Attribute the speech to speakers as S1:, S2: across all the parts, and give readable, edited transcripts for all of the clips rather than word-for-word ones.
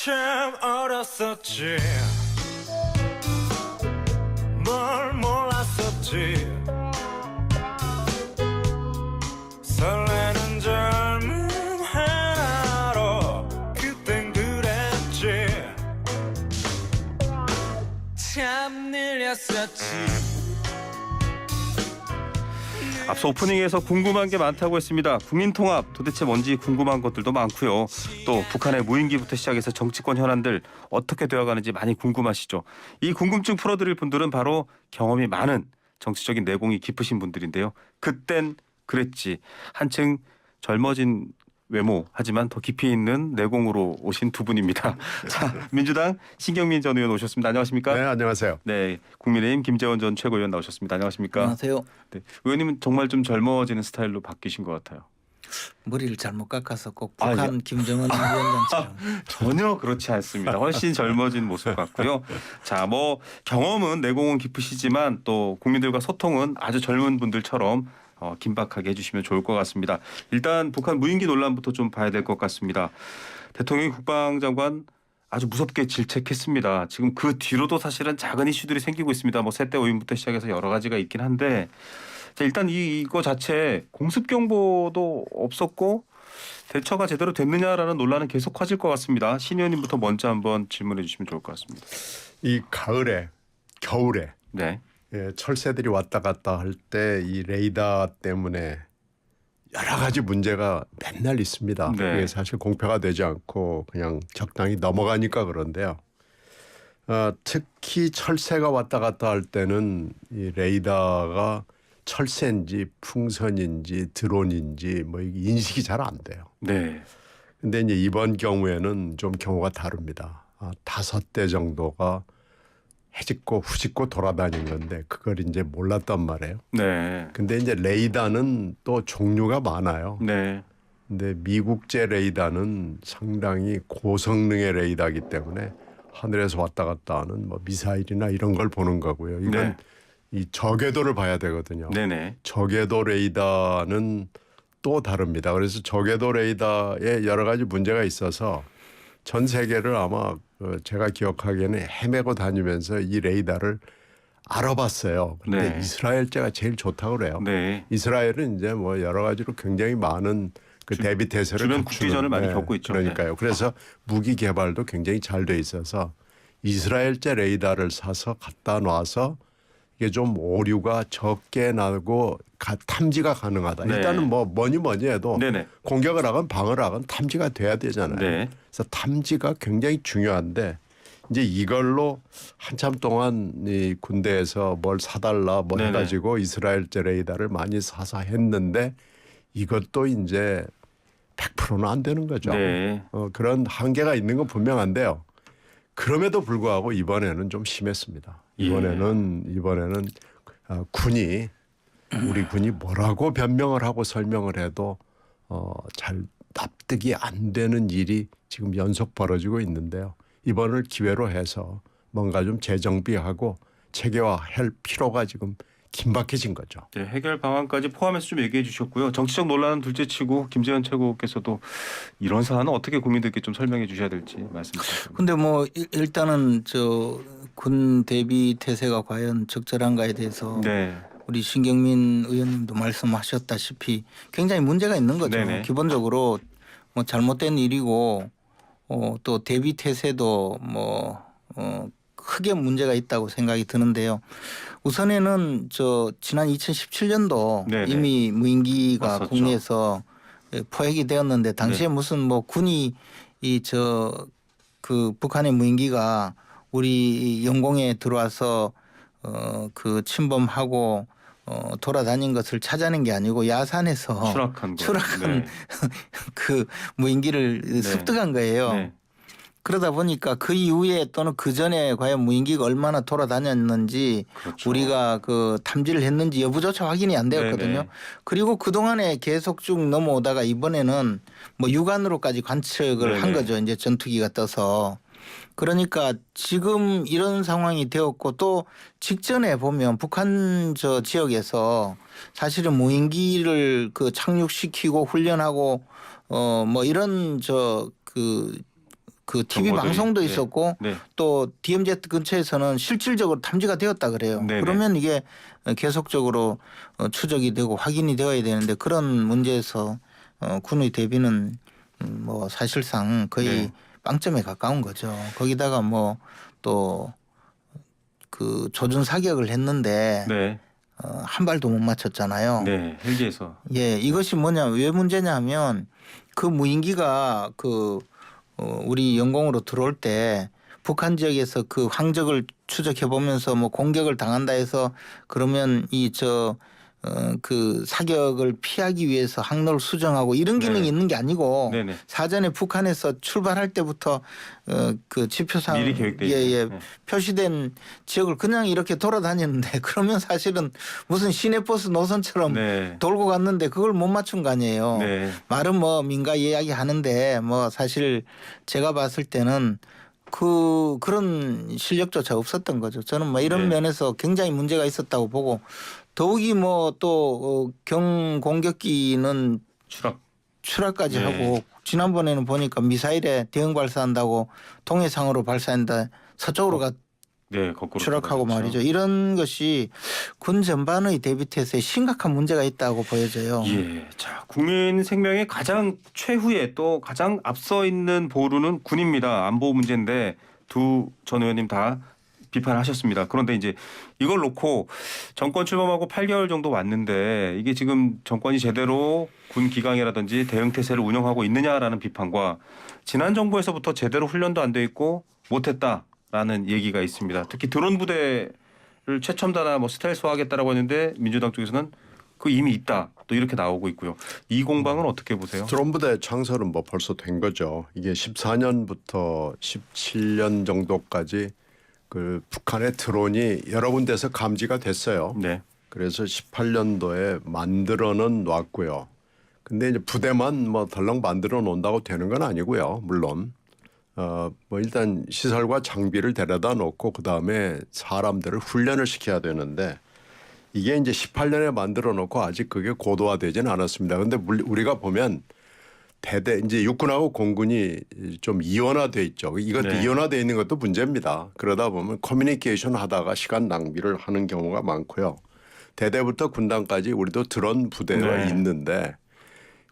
S1: 참 어렸었지 뭘 몰랐었지 설레는 젊은 하나로 그땐 그랬지 참 느렸었지.
S2: 앞서 오프닝에서 궁금한 게 많다고 했습니다. 국민통합 도대체 뭔지 궁금한 것들도 많고요. 또 북한의 무인기부터 시작해서 정치권 현안들 어떻게 되어가는지 많이 궁금하시죠. 이 궁금증 풀어드릴 분들은 바로 경험이 많은 정치적인 내공이 깊으신 분들인데요. 그땐 그랬지. 한층 젊어진 외모 하지만 더 깊이 있는 내공으로 오신 두 분입니다. 자, 민주당 신경민 전 의원 오셨습니다. 안녕하십니까?
S3: 네, 안녕하세요.
S2: 네, 국민의힘 김재원 전 최고위원 나오셨습니다. 안녕하십니까?
S4: 안녕하세요.
S2: 네, 의원님은 정말 좀 젊어지는 스타일로 바뀌신 것 같아요.
S4: 머리를 잘못 깎아서 꼭
S2: 아,
S4: 북한 김정은 위원장처럼.
S2: 전혀 그렇지 않습니다. 훨씬 젊어진 모습 같고요. 자, 뭐 경험은 내공은 깊으시지만 또 국민들과 소통은 아주 젊은 분들처럼 긴박하게 해주시면 좋을 것 같습니다. 일단 북한 무인기 논란부터 좀 봐야 될 것 같습니다. 대통령이 국방장관 아주 무섭게 질책했습니다. 지금 그 뒤로도 사실은 작은 이슈들이 생기고 있습니다. 뭐 세대 오인부터 시작해서 여러 가지가 있긴 한데 자, 일단 이거 자체 공습 경보도 없었고 대처가 제대로 됐느냐라는 논란은 계속 커질 것 같습니다. 신 의원님부터 먼저 한번 질문해 주시면 좋을 것 같습니다.
S3: 이 가을에 겨울에
S2: 네.
S3: 철새들이 왔다 갔다 할 때 이 레이더 때문에 여러 가지 문제가 맨날 있습니다.
S2: 네.
S3: 그게 사실 공표가 되지 않고 그냥 적당히 넘어가니까 그런데요. 특히 철새가 왔다 갔다 할 때는 이 레이더가 철새인지 풍선인지 드론인지 뭐 이게 인식이 잘 안 돼요.
S2: 네.
S3: 근데 이제 이번 경우에는 좀 경우가 다릅니다. 5대 정도가 해집고 후집고 돌아다닌 건데 그걸 이제 몰랐단 말이에요.
S2: 네.
S3: 근데 이제 레이더는 또 종류가 많아요.
S2: 네.
S3: 근데 미국제 레이더는 상당히 고성능의 레이더이기 때문에 하늘에서 왔다 갔다 하는 뭐 미사일이나 이런 걸 보는 거고요. 이건
S2: 네.
S3: 이 저궤도를 봐야 되거든요.
S2: 네네.
S3: 저궤도 레이더는 또 다릅니다. 그래서 저궤도 레이더에 여러 가지 문제가 있어서 전 세계를 아마 제가 기억하기에는 헤매고 다니면서 이 레이더를 알아봤어요. 그런데
S2: 네.
S3: 이스라엘제가 제일 좋다고 그래요.
S2: 네.
S3: 이스라엘은 이제 뭐 여러 가지로 굉장히 많은 그 대비 태세를
S2: 주변
S3: 갖추는,
S2: 국비전을 많이 겪고 있죠.
S3: 그러니까요. 그래서 무기 개발도 굉장히 잘 돼 있어서 이스라엘제 레이더를 사서 갖다 놔서 이게 좀 오류가 적게 나고 탐지가 가능하다.
S2: 네.
S3: 일단은 뭐 뭐니 해도
S2: 네네.
S3: 공격을 하건 방어를 하건 탐지가 돼야 되잖아요.
S2: 네.
S3: 그래서 탐지가 굉장히 중요한데 이제 이걸로 한참 동안 이 군대에서 뭘 사달라 뭐
S2: 네네.
S3: 해가지고 이스라엘제 레이더를 많이 사서 했는데 이것도 이제 100%는 안 되는 거죠.
S2: 네.
S3: 그런 한계가 있는 건 분명한데요. 그럼에도 불구하고 이번에는 좀 심했습니다. 이번에는 군이 우리 군이 뭐라고 변명을 하고 설명을 해도 잘 납득이 안 되는 일이 지금 연속 벌어지고 있는데요. 이번을 기회로 해서 뭔가 좀 재정비하고 체계화할 필요가 지금 긴박해진 거죠.
S2: 네, 해결 방안까지 포함해서 좀 얘기해 주셨고요. 정치적 논란은 둘째치고 김재현 최고께서도 이런 사안은 어떻게 국민들께 좀 설명해 주셔야 될지 말씀 부탁드립니다.
S4: 근데 뭐 일단은 저 군 대비 태세가 과연 적절한가에 대해서
S2: 네.
S4: 우리 신경민 의원님도 말씀하셨다시피 굉장히 문제가 있는 거죠.
S2: 네네.
S4: 기본적으로 뭐 잘못된 일이고 또 대비 태세도 뭐 크게 문제가 있다고 생각이 드는데요. 우선에는 저 지난 2017년도
S2: 네네.
S4: 이미 무인기가
S2: 왔었죠.
S4: 국내에서 포획이 되었는데 당시에
S2: 네.
S4: 무슨 뭐 군이 그 북한의 무인기가 우리 영공에 들어와서 그 침범하고 돌아다닌 것을 찾아낸 게 아니고 야산에서
S2: 추락한 거.
S4: 추락한 그 무인기를 습득한 거예요.
S2: 네.
S4: 그러다 보니까 그 이후에 또는 그 전에 과연 무인기가 얼마나 돌아다녔는지
S2: 그렇죠.
S4: 우리가 그 탐지를 했는지 여부조차 확인이 안 되었거든요.
S2: 네네.
S4: 그리고 그 동안에 계속 쭉 넘어오다가 이번에는 뭐 육안으로까지 관측을
S2: 네네.
S4: 한 거죠. 이제 전투기가 떠서. 그러니까 지금 이런 상황이 되었고 또 직전에 보면 북한 저 지역에서 사실은 무인기를 그 착륙시키고 훈련하고 뭐 이런 그 TV
S2: 정보들이.
S4: 방송도
S2: 네.
S4: 있었고
S2: 네.
S4: 또 DMZ 근처에서는 실질적으로 탐지가 되었다 그래요.
S2: 네네.
S4: 그러면 이게 계속적으로 추적이 되고 확인이 되어야 되는데 그런 문제에서 군의 대비는 뭐 사실상 거의
S2: 네.
S4: 빵점에 가까운 거죠. 거기다가 뭐 또 그 조준 사격을 했는데
S2: 네.
S4: 한 발도 못 맞췄잖아요.
S2: 네. 헬기에서.
S4: 예, 이것이 뭐냐 왜 문제냐면 그 무인기가 그 우리 영공으로 들어올 때 북한 지역에서 그 항적을 추적해 보면서 뭐 공격을 당한다 해서 그러면 그 사격을 피하기 위해서 항로를 수정하고 이런 기능이
S2: 네.
S4: 있는 게 아니고
S2: 네네.
S4: 사전에 북한에서 출발할 때부터 그 지표상
S2: 미리 계획돼 있죠.
S4: 예,
S2: 네.
S4: 표시된 지역을 그냥 이렇게 돌아다녔는데 그러면 사실은 무슨 시내버스 노선처럼
S2: 네.
S4: 돌고 갔는데 그걸 못 맞춘 거 아니에요.
S2: 네.
S4: 말은 뭐 민가 이야기 하는데 뭐 사실 제가 봤을 때는 그런 실력조차 없었던 거죠. 저는 뭐 이런
S2: 네.
S4: 면에서 굉장히 문제가 있었다고 보고 더욱이 뭐 또 경공격기는 추락까지
S2: 네.
S4: 하고 지난번에는 보니까 미사일에 대응 발사한다고 동해상으로 발사한다 서쪽으로
S2: 네. 거꾸로
S4: 추락하고
S2: 돌아갔죠.
S4: 말이죠. 이런 것이 군 전반의 대비 태세에 심각한 문제가 있다고 보여져요.
S2: 예. 자, 국민 생명의 가장 최후에 또 가장 앞서 있는 보루는 군입니다. 안보 문제인데 두 전 의원님 다 비판하셨습니다. 그런데 이제 이걸 놓고 정권 출범하고 8개월 정도 왔는데 이게 지금 정권이 제대로 군 기강이라든지 대응 태세를 운영하고 있느냐라는 비판과 지난 정부에서부터 제대로 훈련도 안 돼 있고 못했다라는 얘기가 있습니다. 특히 드론 부대를 최첨단화 뭐 스텔스화하겠다라고 했는데 민주당 쪽에서는 그 이미 있다 또 이렇게 나오고 있고요. 이 공방은 어떻게 보세요?
S3: 드론 부대 창설은 뭐 벌써 된 거죠. 이게 14년부터 17년 정도까지 그 북한의 드론이 여러 군데서 감지가 됐어요.
S2: 네.
S3: 그래서 18년도에 만들어는 놨고요. 근데 이제 부대만 뭐 덜렁 만들어 놓는다고 되는 건 아니고요. 물론 뭐 일단 시설과 장비를 데려다 놓고 그 다음에 사람들을 훈련을 시켜야 되는데 이게 이제 18년에 만들어 놓고 아직 그게 고도화되지는 않았습니다. 그런데 우리가 보면 대대 이제 육군하고 공군이 좀 이원화돼 있죠. 이것도
S2: 네.
S3: 이원화돼 있는 것도 문제입니다. 그러다 보면 커뮤니케이션 하다가 시간 낭비를 하는 경우가 많고요. 대대부터 군단까지 우리도 드론 부대가
S2: 네.
S3: 있는데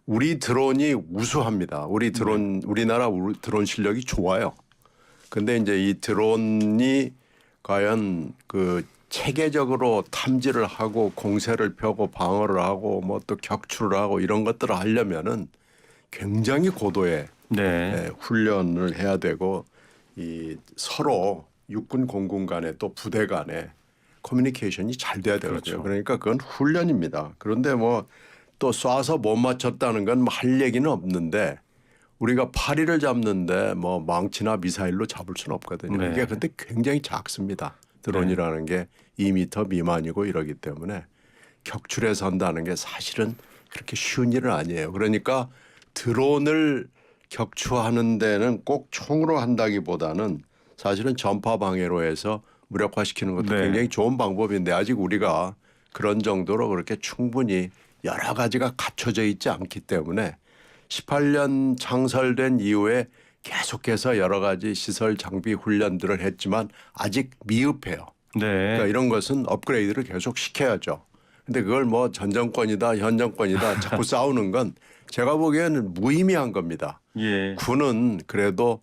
S3: 우리 드론이 우수합니다. 우리 드론 우리나라 드론 실력이 좋아요. 근데 이제 이 드론이 과연 그 체계적으로 탐지를 하고 공세를 펴고 방어를 하고 뭐 또 격추를 하고 이런 것들을 하려면은 굉장히 고도의
S2: 네.
S3: 훈련을 해야 되고 이 서로 육군 공군 간에 또 부대 간에 커뮤니케이션이 잘 돼야 되거든요.
S2: 그렇죠.
S3: 그러니까 그건 훈련입니다. 그런데 뭐 또 쏴서 못 맞췄다는 건 할 얘기는 없는데 우리가 파리를 잡는데 뭐 망치나 미사일로 잡을 수는 없거든요.
S2: 네.
S3: 이게 근데 굉장히 작습니다. 드론이라는 게 2m 미만이고 이러기 때문에 격출해서 한다는 게 사실은 그렇게 쉬운 일은 아니에요. 그러니까 드론을 격추하는 데는 꼭 총으로 한다기보다는 사실은 전파 방해로 해서 무력화시키는 것도
S2: 네.
S3: 굉장히 좋은 방법인데 아직 우리가 그런 정도로 그렇게 충분히 여러 가지가 갖춰져 있지 않기 때문에 18년 창설된 이후에 계속해서 여러 가지 시설 장비 훈련들을 했지만 아직 미흡해요.
S2: 네.
S3: 그러니까 이런 것은 업그레이드를 계속 시켜야죠. 근데 그걸 뭐 전 정권이다 현 정권이다 자꾸 싸우는 건 제가 보기에는 무의미한 겁니다.
S2: 예.
S3: 군은 그래도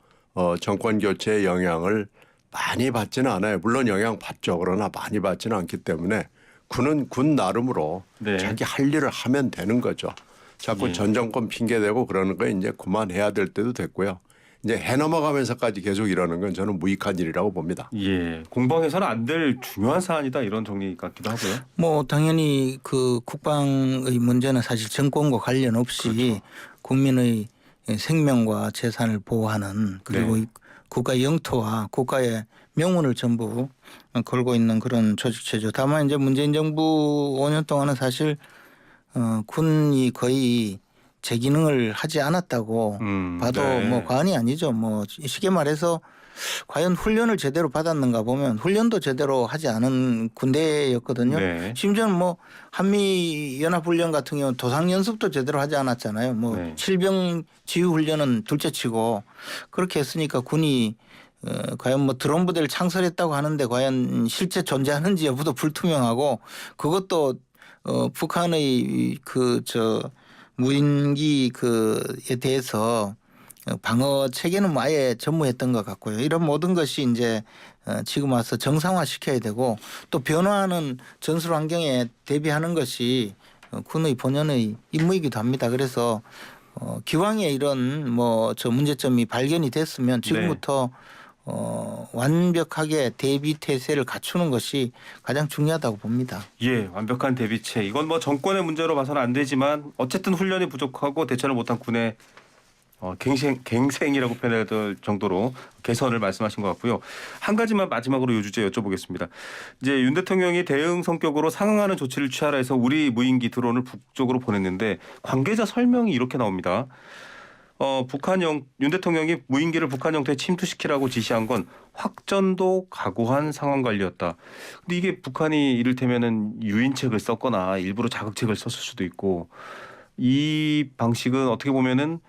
S3: 정권 교체의 영향을 많이 받지는 않아요. 물론 영향 받죠. 그러나 많이 받지는 않기 때문에 군은 군 나름으로
S2: 네.
S3: 자기 할 일을 하면 되는 거죠. 자꾸
S2: 예.
S3: 전 정권 핑계대고 그러는 거 이제 그만해야 될 때도 됐고요. 이제 해 넘어가면서까지 계속 이러는 건 저는 무익한 일이라고 봅니다.
S2: 예. 공방에서는 안 될 중요한 사안이다 이런 정리 같기도 하고요.
S4: 뭐 당연히 그 국방의 문제는 사실 정권과 관련 없이
S2: 그렇죠.
S4: 국민의 생명과 재산을 보호하는 그리고
S2: 네.
S4: 국가의 영토와 국가의 명운을 전부 걸고 있는 그런 조직체죠. 다만 이제 문재인 정부 5년 동안은 사실 군이 거의 제 기능을 하지 않았다고 봐도
S2: 네.
S4: 뭐 과언이 아니죠. 뭐 쉽게 말해서 과연 훈련을 제대로 받았는가 보면 훈련도 제대로 하지 않은 군대였거든요.
S2: 네.
S4: 심지어는 뭐 한미 연합훈련 같은 경우는 도상 연습도 제대로 하지 않았잖아요. 뭐
S2: 네.
S4: 칠병 지휘 훈련은 둘째치고 그렇게 했으니까 군이 과연 뭐 드론 부대를 창설했다고 하는데 과연 실제 존재하는지 여부도 불투명하고 그것도 북한의 무인기 그에 대해서 방어 체계는 뭐 아예 전무했던 것 같고요. 이런 모든 것이 이제 지금 와서 정상화 시켜야 되고 또 변화하는 전술 환경에 대비하는 것이 군의 본연의 임무이기도 합니다. 그래서 기왕에 이런 뭐 저 문제점이 발견이 됐으면 지금부터 완벽하게 대비 태세를 갖추는 것이 가장 중요하다고 봅니다.
S2: 예, 완벽한 대비체. 이건 뭐 정권의 문제로 봐서는 안 되지만 어쨌든 훈련이 부족하고 대처를 못한 군의 갱생이라고 표현해야 될 정도로 개선을 말씀하신 것 같고요. 한 가지만 마지막으로 이 주제 여쭤보겠습니다. 이제 윤 대통령이 대응 성격으로 상응하는 조치를 취하라 해서 우리 무인기 드론을 북쪽으로 보냈는데 관계자 설명이 이렇게 나옵니다. 윤 대통령이 무인기를 북한 영토에 침투시키라고 지시한 건 확전도 각오한 상황 관리였다. 근데 이게 북한이 이를테면은 유인책을 썼거나 일부러 자극책을 썼을 수도 있고 이 방식은 어떻게 보면은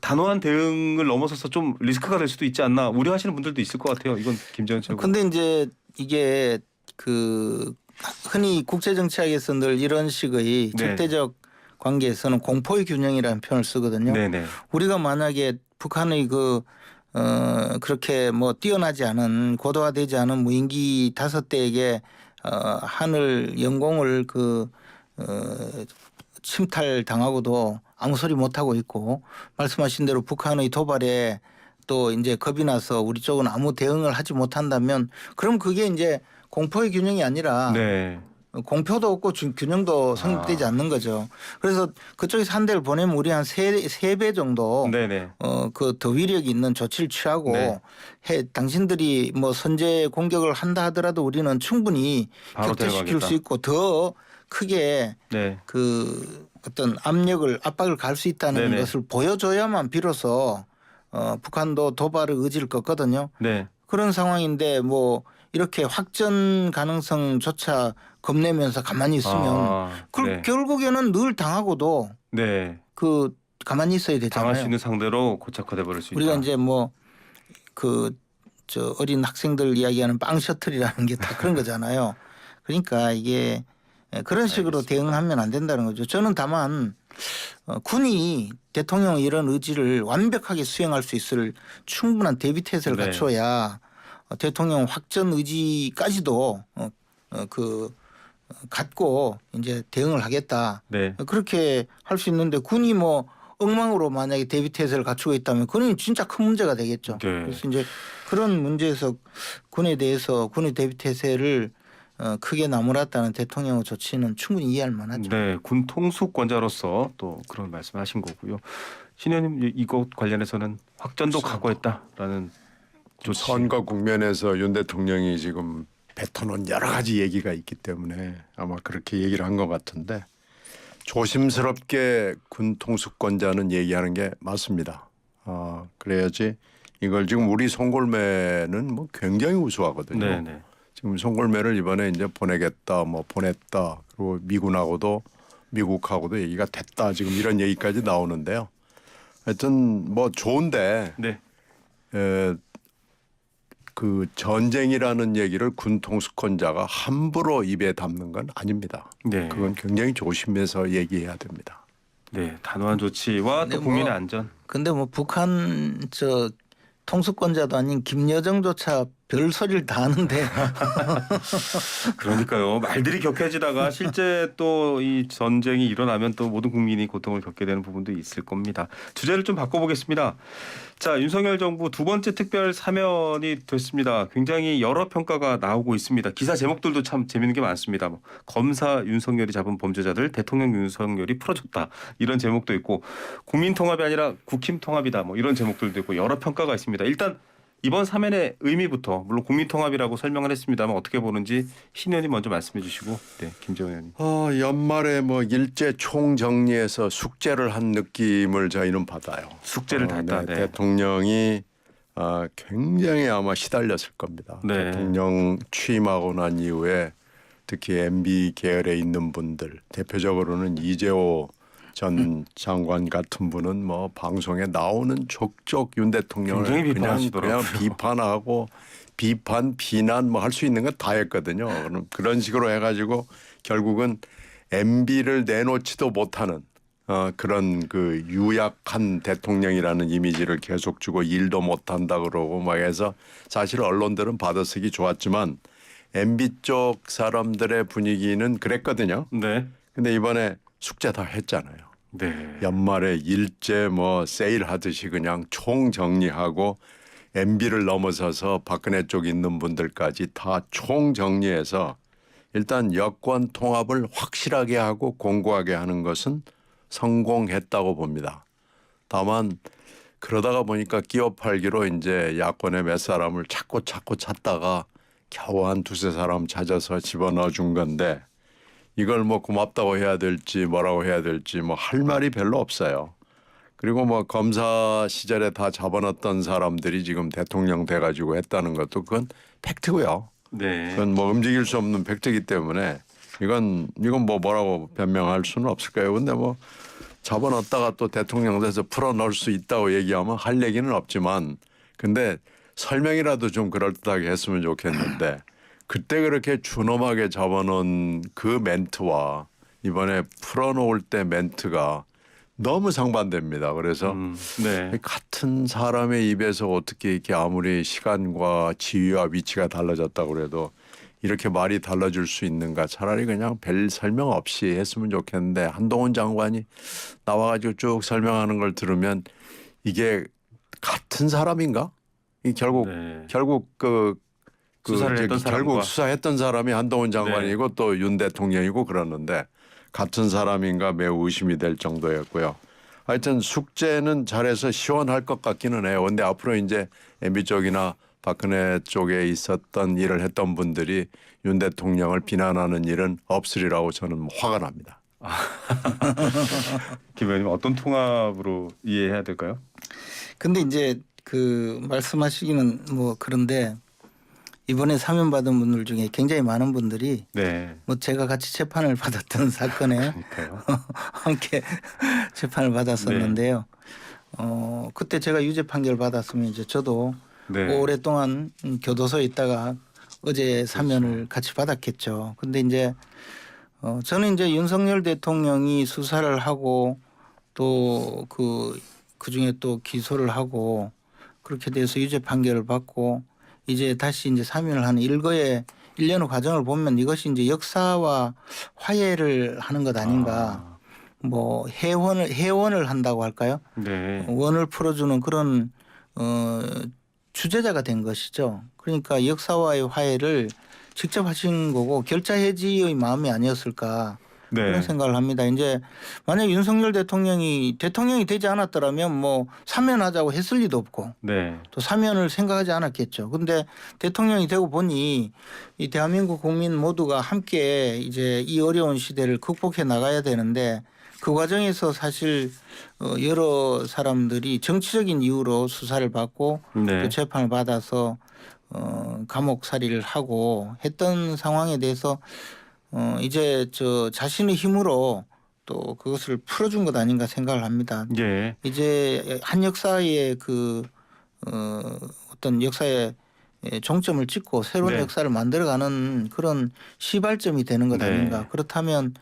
S2: 단호한 대응을 넘어서서 좀 리스크가 될 수도 있지 않나 우려하시는 분들도 있을 것 같아요. 이건 김재원 최고.
S4: 근데 이제 이게 흔히 국제 정치학에서 늘 이런 식의
S2: 네.
S4: 적대적 관계에서는 공포의 균형이라는 표현을 쓰거든요.
S2: 네네.
S4: 우리가 만약에 북한의 그렇게 뭐 뛰어나지 않은 고도화되지 않은 무인기 5대에게 하늘 영공을 침탈 당하고도 아무 소리 못 하고 있고 말씀하신 대로 북한의 도발에 또 이제 겁이 나서 우리 쪽은 아무 대응을 하지 못한다면 그럼 그게 이제 공포의 균형이 아니라
S2: 네.
S4: 공표도 없고 균형도 성립되지 않는 거죠. 그래서 그쪽에서 한 대를 보내면 우리 한 3배 정도
S2: 네네.
S4: 더 위력이 있는 조치를 취하고
S2: 네.
S4: 당신들이 뭐 선제 공격을 한다 하더라도 우리는 충분히
S2: 바로
S4: 격퇴시킬
S2: 데려가겠다.
S4: 수 있고 더 크게
S2: 네.
S4: 어떤 압박을 가할 수 있다는
S2: 네네.
S4: 것을 보여줘야만 비로소 북한도 도발의 의지를 껐거든요.
S2: 네.
S4: 그런 상황인데 뭐 이렇게 확전 가능성조차 겁내면서 가만히 있으면
S2: 네.
S4: 결국에는 늘 당하고도
S2: 네.
S4: 가만히 있어야 되잖아요.
S2: 당할 수 있는 상대로 고착화돼 버릴 수 있다.
S4: 우리가 이제 뭐 어린 학생들 이야기하는 빵 셔틀이라는 게 다 그런 거잖아요. 그러니까 이게 그런 식으로
S2: 알겠습니다.
S4: 대응하면 안 된다는 거죠. 저는 다만 군이 대통령의 이런 의지를 완벽하게 수행할 수 있을 충분한 대비 태세를
S2: 네.
S4: 갖춰야 대통령 확전 의지까지도 갖고 이제 대응을 하겠다.
S2: 네.
S4: 그렇게 할 수 있는데 군이 뭐 엉망으로 만약에 대비 태세를 갖추고 있다면 그건 진짜 큰 문제가 되겠죠.
S2: 네.
S4: 그래서 이제 그런 문제에서 군에 대해서 군의 대비 태세를 크게 나무랐다는 대통령의 조치는 충분히 이해할 만하죠.
S2: 네, 군 통수권자로서 또 그런 말씀하신 거고요. 신 의원님 이것 관련해서는 확전도 각오했다라는 조치.
S3: 선거 국면에서 윤 대통령이 지금 뱉어놓은 여러 가지 얘기가 있기 때문에 아마 그렇게 얘기를 한 것 같은데 조심스럽게 군 통수권자는 얘기하는 게 맞습니다. 그래야지 이걸 지금 우리 송골매는 뭐 굉장히 우수하거든요.
S2: 네네.
S3: 지금 송골매를 이번에 이제 보내겠다, 뭐 보냈다, 그리고 미국하고도 얘기가 됐다, 지금 이런 얘기까지 나오는데요. 하여튼 뭐 좋은데
S2: 네.
S3: 그 전쟁이라는 얘기를 군 통수권자가 함부로 입에 담는 건 아닙니다.
S2: 네.
S3: 그건 굉장히 조심해서 얘기해야 됩니다.
S2: 네, 단호한 조치와
S4: 근데
S2: 또 국민의
S4: 뭐
S2: 안전.
S4: 근데 뭐 북한 통수권자도 아닌 김여정조차 별 소리를 다 하는데
S2: 그러니까요. 말들이 격해지다가 실제 또 이 전쟁이 일어나면 또 모든 국민이 고통을 겪게 되는 부분도 있을 겁니다. 주제를 좀 바꿔보겠습니다. 자, 윤석열 정부 두 번째 특별 사면이 됐습니다. 굉장히 여러 평가가 나오고 있습니다. 기사 제목들도 참 재밌는 게 많습니다. 뭐, 검사 윤석열이 잡은 범죄자들 대통령 윤석열이 풀어줬다. 이런 제목도 있고 국민 통합이 아니라 국힘 통합이다. 뭐 이런 제목들도 있고 여러 평가가 있습니다. 일단 이번 사면의 의미부터 물론 국민통합이라고 설명을 했습니다만 어떻게 보는지 신 의원님 먼저 말씀해 주시고 네, 김재원 의원님.
S3: 연말에 뭐 일제 총정리해서 숙제를 한 느낌을 저희는 받아요.
S2: 숙제를 다 했다.
S3: 네,
S2: 네.
S3: 대통령이 굉장히 아마 시달렸을 겁니다.
S2: 네.
S3: 대통령 취임하고 난 이후에 특히 MB 계열에 있는 분들 대표적으로는 이재호 전 장관 같은 분은 뭐 방송에 나오는 족족 윤 대통령을
S2: 굉장히
S3: 그냥
S2: 비판하시더라고요.
S3: 비판하고 비판 비난 뭐 할 수 있는 건 다 했거든요. 그런 식으로 해가지고 결국은 MB를 내놓지도 못하는 그런 그 유약한 대통령이라는 이미지를 계속 주고 일도 못한다 그러고 막 해서 사실 언론들은 받아쓰기 좋았지만 MB 쪽 사람들의 분위기는 그랬거든요.
S2: 네.
S3: 근데 이번에 숙제 다 했잖아요.
S2: 네.
S3: 연말에 일제 뭐 세일하듯이 그냥 총 정리하고 MB를 넘어서서 박근혜 쪽 있는 분들까지 다 총 정리해서 일단 여권 통합을 확실하게 하고 공고하게 하는 것은 성공했다고 봅니다. 다만 그러다가 보니까 끼어 팔기로 이제 야권의 몇 사람을 찾고 찾다가 겨우 한 두세 사람 찾아서 집어넣어 준 건데 이걸 뭐 고맙다고 해야 될지 뭐라고 해야 될지 뭐 할 말이 별로 없어요. 그리고 뭐 검사 시절에 다 잡아놨던 사람들이 지금 대통령 돼가지고 했다는 것도 그건 팩트고요.
S2: 네.
S3: 그건 뭐 움직일 수 없는 팩트이기 때문에 이건 뭐라고 변명할 수는 없을 거예요. 근데 뭐 잡아놨다가 또 대통령 돼서 풀어넣을 수 있다고 얘기하면 할 얘기는 없지만 근데 설명이라도 좀 그럴듯하게 했으면 좋겠는데 그때 그렇게 준엄하게 잡아놓은 그 멘트와 이번에 풀어놓을 때 멘트가 너무 상반됩니다. 그래서
S2: 네.
S3: 같은 사람의 입에서 어떻게 이렇게 아무리 시간과 지위와 위치가 달라졌다고 그래도 이렇게 말이 달라질 수 있는가. 차라리 그냥 별 설명 없이 했으면 좋겠는데 한동훈 장관이 나와가지고 쭉 설명하는 걸 들으면 이게 같은 사람인가? 이 결국
S2: 네.
S3: 수사를
S2: 했던
S3: 결국
S2: 사람과.
S3: 수사했던 사람이 한동훈 장관이고
S2: 네.
S3: 또 윤 대통령이고 그러는데 같은 사람인가 매우 의심이 될 정도였고요. 하여튼 숙제는 잘해서 시원할 것 같기는 해요. 그런데 앞으로 이제 MB 쪽이나 박근혜 쪽에 있었던 일을 했던 분들이 윤 대통령을 비난하는 일은 없으리라고 저는 화가 납니다.
S2: 김 의원님 어떤 통합으로 이해해야 될까요?
S4: 근데 이제 그 말씀하시기는 뭐 그런데 이번에 사면 받은 분들 중에 굉장히 많은 분들이
S2: 네.
S4: 뭐 제가 같이 재판을 받았던 사건에
S2: 그러니까요.
S4: 함께 재판을 받았었는데요. 그때 제가 유죄 판결 받았으면 이제 저도
S2: 네.
S4: 오랫동안 교도소에 있다가 어제 사면을 같이 받았겠죠. 근데 이제 저는 이제 윤석열 대통령이 수사를 하고 또 그 중에 또 기소를 하고 그렇게 돼서 유죄 판결을 받고 이제 다시 이제 사면을 하는 일거의 일련의 과정을 보면 이것이 이제 역사와 화해를 하는 것 아닌가. 뭐 해원을 한다고 할까요?
S2: 네.
S4: 원을 풀어주는 그런 주제자가 된 것이죠. 그러니까 역사와의 화해를 직접 하신 거고 결자 해지의 마음이 아니었을까
S2: 네.
S4: 그런 생각을 합니다. 이제 만약 윤석열 대통령이 되지 않았더라면 뭐 사면하자고 했을 리도 없고
S2: 네.
S4: 또 사면을 생각하지 않았겠죠. 근데 대통령이 되고 보니 이 대한민국 국민 모두가 함께 이제 이 어려운 시대를 극복해 나가야 되는데 그 과정에서 사실 여러 사람들이 정치적인 이유로 수사를 받고
S2: 네.
S4: 또 재판을 받아서 감옥살이를 하고 했던 상황에 대해서 이제 저 자신의 힘으로 또 그것을 풀어준 것 아닌가 생각을 합니다.
S2: 예.
S4: 이제 한 역사의 어떤 역사의 종점을 찍고 새로운
S2: 네.
S4: 역사를 만들어가는 그런 시발점이 되는 것
S2: 네.
S4: 아닌가. 그렇다면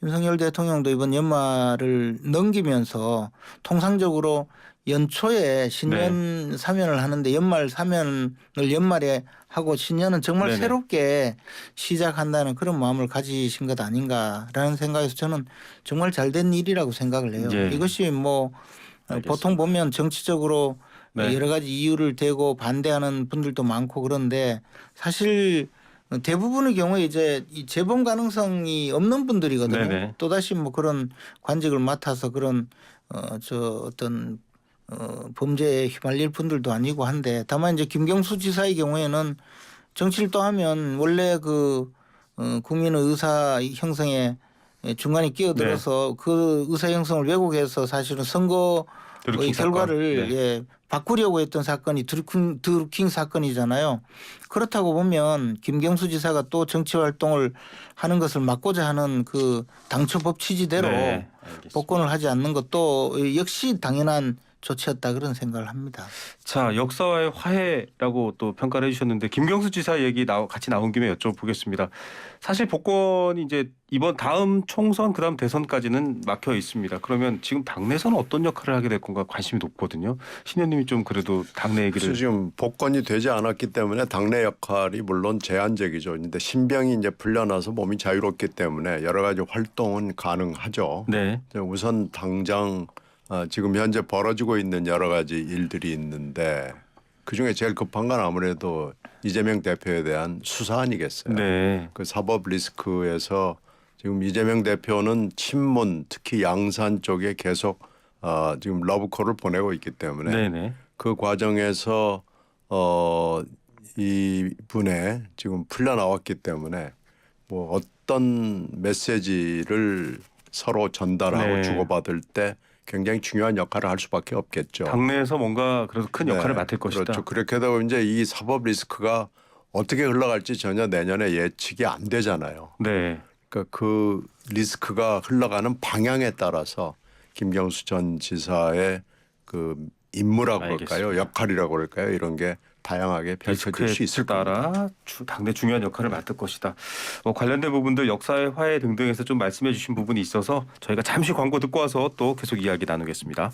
S4: 윤석열 대통령도 이번 연말을 넘기면서 통상적으로 연초에 신년
S2: 네.
S4: 사면을 하는데 연말 사면을 연말에 하고 신년은 정말
S2: 네네.
S4: 새롭게 시작한다는 그런 마음을 가지신 것 아닌가라는 생각에서 저는 정말 잘된 일이라고 생각을 해요.
S2: 예.
S4: 이것이 뭐
S2: 알겠습니다.
S4: 보통 보면 정치적으로
S2: 네.
S4: 여러 가지 이유를 대고 반대하는 분들도 많고 그런데 사실 대부분의 경우에 이제 이 재범 가능성이 없는 분들이거든요.
S2: 네네.
S4: 또다시 뭐 그런 관직을 맡아서 그런 어떤 범죄에 휘말릴 분들도 아니고 한데 다만 이제 김경수 지사의 경우에는 정치를 또 하면 원래 그 국민의 의사 형성에 중간에 끼어들어서 그 의사 형성을 왜곡해서 사실은 선거
S2: 드루킹
S4: 결과를
S2: 사건. 네.
S4: 예, 바꾸려고 했던 사건이 드루킹 사건이잖아요. 그렇다고 보면 김경수 지사가 또 정치 활동을 하는 것을 막고자 하는 그 당초 법 취지대로
S2: 네, 알겠습니다.
S4: 복권을 하지 않는 것도 역시 당연한 조치였다 그런 생각을 합니다.
S2: 자, 역사와의 화해라고 또 평가를 해주셨는데 김경수 지사 얘기 같이 나온 김에 여쭤보겠습니다. 사실 복권이 이제 이번 다음 총선 그다음 대선까지는 막혀 있습니다. 그러면 지금 당내에서는 어떤 역할을 하게 될 건가 관심이 높거든요. 신 의원님이 좀 그래도 당내 얘기를.
S3: 그래서 지금 복권이 되지 않았기 때문에 당내 역할이 물론 제한적이죠. 근데 신병이 이제 풀려나서 몸이 자유롭기 때문에 여러 가지 활동은 가능하죠.
S2: 네.
S3: 우선 당장 지금 현재 벌어지고 있는 여러 가지 일들이 있는데 그중에 제일 급한 건 아무래도 이재명 대표에 대한 수사 아니겠어요.
S2: 네.
S3: 그 사법 리스크에서 지금 이재명 대표는 친문 특히 양산 쪽에 계속 지금 러브콜을 보내고 있기 때문에
S2: 네네.
S3: 그 과정에서 이분의 지금 풀려나왔기 때문에 뭐 어떤 메시지를 서로 전달하고
S2: 네.
S3: 주고받을 때 굉장히 중요한 역할을 할 수밖에 없겠죠.
S2: 당내에서 뭔가 그래도 큰 역할을
S3: 네,
S2: 맡을 것이다.
S3: 그렇죠. 그렇게 되고 이제 이 사법 리스크가 어떻게 흘러갈지 전혀 내년에 예측이 안 되잖아요.
S2: 네.
S3: 그러니까 그 리스크가 흘러가는 방향에 따라서 김경수 전 지사의 그 임무라고
S2: 알겠습니다.
S3: 그럴까요? 역할이라고 그럴까요? 이런 게 다양하게 펼쳐질 수 있을 겁니다.
S2: 따라 당내 중요한 역할을 맡을 것이다. 관련된 부분들 역사의 화해 등등에서 좀 말씀해 주신 부분이 있어서 저희가 잠시 광고 듣고 와서 또 계속 이야기 나누겠습니다.